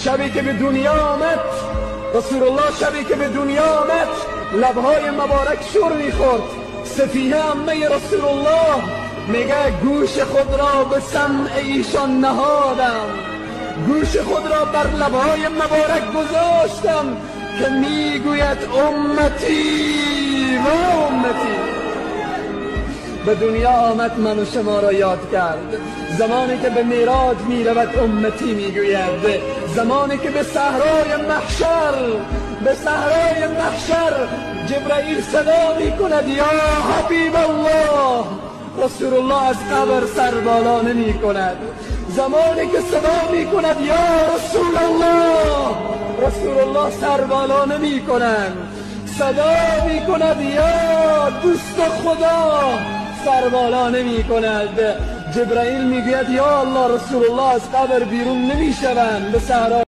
شبی که به دنیا آمد رسول الله، شبی که به دنیا آمد لبهای مبارک شور میخورد. صفیه عمه رسول الله میگه گوش خود را به سمع ایشان نهادم، گوش خود را بر لبهای مبارک گذاشتم که میگوید امتی و امتی. به دنیا آمد من و شما را یاد کرد. زمانی که به معراج میرود امتی میگوید. زمانی که به صحرای محشر جبرائیل صدا میکند یا حبیب الله، رسول الله از قبر سر بالا نمی کند. زمانی که صدا می کند یا رسول الله، رسول الله سر بالا نمی کند. صدا می کند یا دوست خدا، سر بالا نمی کند. جبرائیل می گوید یا الله، رسول الله از قبر بیرون نمی شوند، به صحرا